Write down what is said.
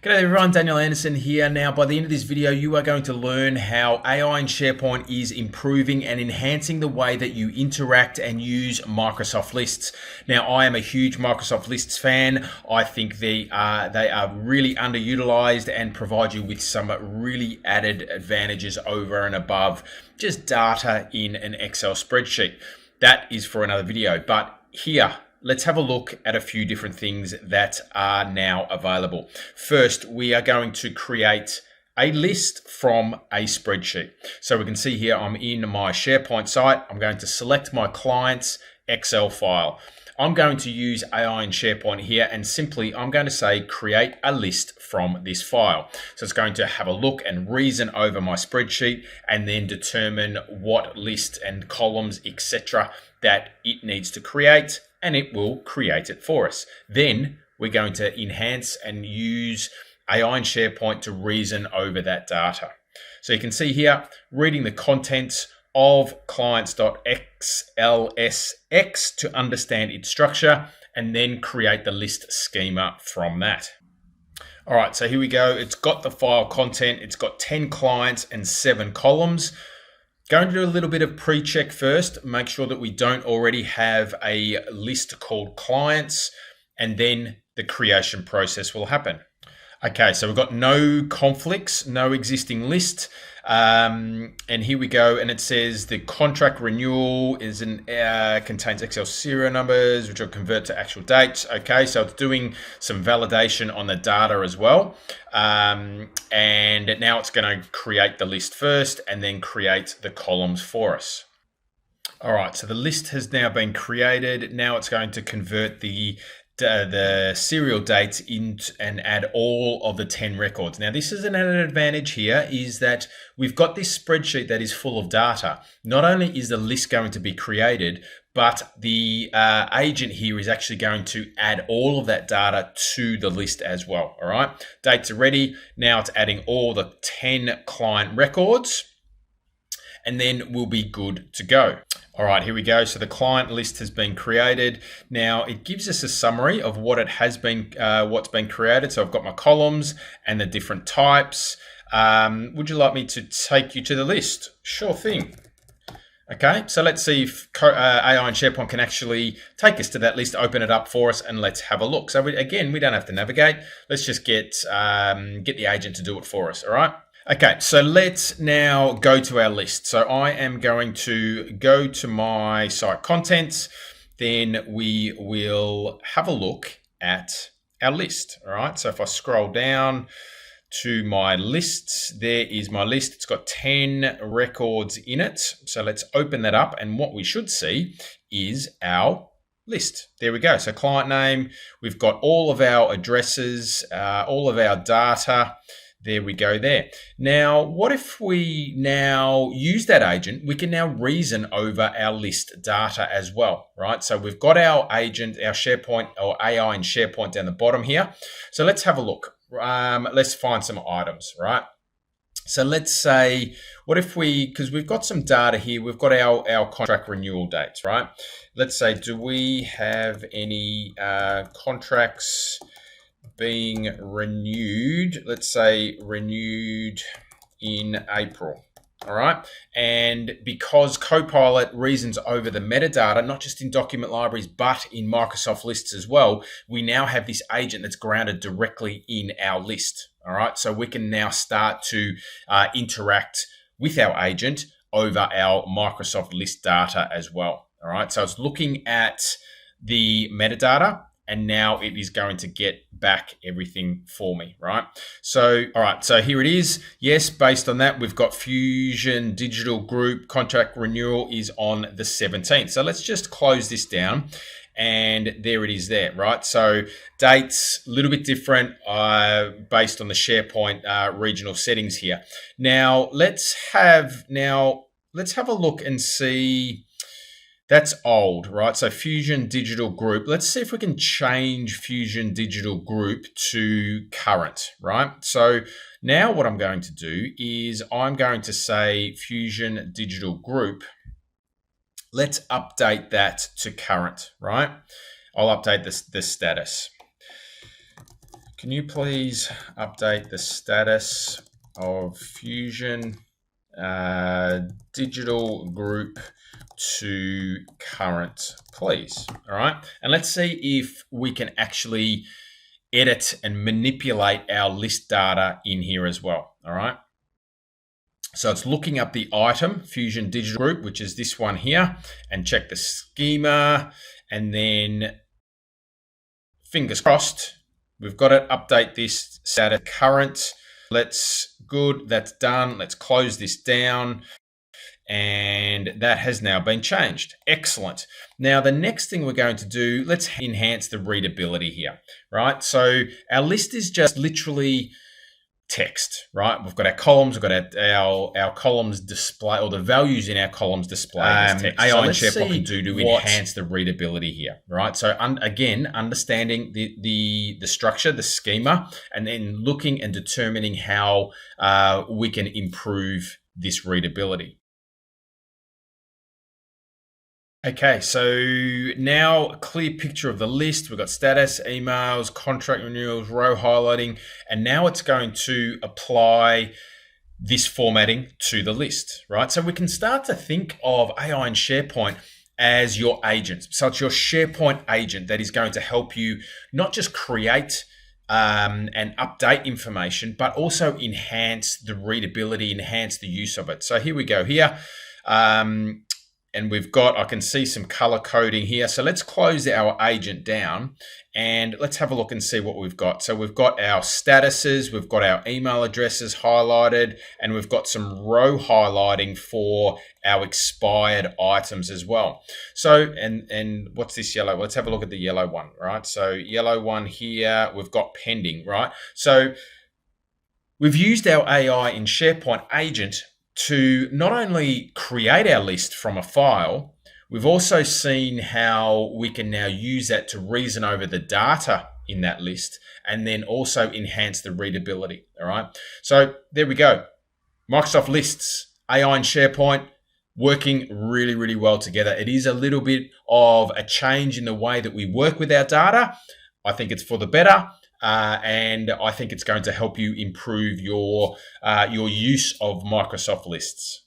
G'day everyone, Daniel Anderson here. Now, by the end of this video, you are going to learn how AI in SharePoint is improving and enhancing the way that you interact and use Microsoft Lists. Now, I am a huge Microsoft Lists fan. I think they are really underutilized and provide you with some really added advantages over and above just data in an Excel spreadsheet. That is for another video, but here, let's have a look at a few different things that are now available. First, we are going to create a list from a spreadsheet. So we can see here, I'm in my SharePoint site. I'm going to select my client's Excel file. I'm going to use AI in SharePoint here, and simply I'm going to say create a list from this file. So it's going to have a look and reason over my spreadsheet and then determine what list and columns, etc., that it needs to create, and it will create it for us. Then we're going to enhance and use AI in SharePoint to reason over that data. So you can see here, reading the contents of clients.xlsx to understand its structure, and then create the list schema from that. All right, so here we go. It's got the file content. It's got 10 clients and 7 columns. Going to do a little bit of pre-check first, make sure that we don't already have a list called clients, and then the creation process will happen. Okay, so we've got no conflicts, no existing list. And here we go, and it says the contract renewal is contains Excel serial numbers, which will convert to actual dates. Okay, so it's doing some validation on the data as well. And now it's going to create the list first and then create the columns for us. All right, so the list has now been created. Now it's going to convert the serial dates and add all of the 10 records. Now, this is an added advantage here, is that we've got this spreadsheet that is full of data. Not only is the list going to be created, but the agent here is actually going to add all of that data to the list as well. All right, dates are ready. Now it's adding all the 10 client records, and then we'll be good to go. All right, here we go. So the client list has been created. Now it gives us a summary of what it has been, what's been created. So I've got my columns and the different types. Would you like me to take you to the list? Sure thing. Okay, so let's see if AI in SharePoint can actually take us to that list, open it up for us, and let's have a look. So again, we don't have to navigate. Let's just get the agent to do it for us. All right. Okay, so let's now go to our list. So I am going to go to my site contents, then we will have a look at our list. All right, so if I scroll down to my lists, there is my list. It's got 10 records in it. So let's open that up, and what we should see is our list. There we go. So client name, we've got all of our addresses, all of our data. There we go there. Now, what if we now use that agent? We can now reason over our list data as well, right? So we've got our agent, our SharePoint or AI in SharePoint down the bottom here. So let's have a look. Let's find some items, right? So let's say, what if we, because we've got some data here, we've got our contract renewal dates, right? Let's say, do we have any contracts being renewed, let's say renewed in April. All right. And because Copilot reasons over the metadata, not just in document libraries, but in Microsoft Lists as well, we now have this agent that's grounded directly in our list. All right. So we can now start to interact with our agent over our Microsoft List data as well. All right. So it's looking at the metadata, and now it is going to get back everything for me, right? So, all right, so here it is. Yes, based on that, we've got Fusion Digital Group contract renewal is on the 17th. So let's just close this down, and there it is there, right? So dates, a little bit different based on the SharePoint regional settings here. Now, let's have a look and see. That's old, right? So Fusion Digital Group. Let's see if we can change Fusion Digital Group to current, right? So now what I'm going to do is I'm going to say Fusion Digital Group. Let's update that to current, right? I'll update the status. Can you please update the status of Fusion digital group to current, please? All right. And let's see if we can actually edit and manipulate our list data in here as well. All right. So it's looking up the item, Fusion Digital Group, which is this one here, and check the schema. And then fingers crossed, we've got it. Update this status current. Good, that's done. Let's close this down. And that has now been changed. Excellent. Now, the next thing we're going to do, let's enhance the readability here, right? So our list is just literally text, right? We've got our columns, we've got our columns display, or the values in our columns displayed as text. AI and SharePoint can do to enhance the readability here, right? So again, understanding the structure, the schema, and then looking and determining how we can improve this readability. Okay, so now a clear picture of the list. We've got status, emails, contract renewals, row highlighting, and now it's going to apply this formatting to the list, right? So we can start to think of AI and SharePoint as your agent. So it's your SharePoint agent that is going to help you not just create and update information, but also enhance the readability, enhance the use of it. So here we go here. And I can see some color coding here. So let's close our agent down and let's have a look and see what we've got. So we've got our statuses, we've got our email addresses highlighted, and we've got some row highlighting for our expired items as well. So, and what's this yellow? Let's have a look at the yellow one, right? So yellow one here, we've got pending, right? So we've used our AI in SharePoint agent to not only create our list from a file, we've also seen how we can now use that to reason over the data in that list and then also enhance the readability. All right. So there we go. Microsoft Lists, AI and SharePoint working really, really well together. It is a little bit of a change in the way that we work with our data. I think it's for the better. And I think it's going to help you improve your use of Microsoft Lists.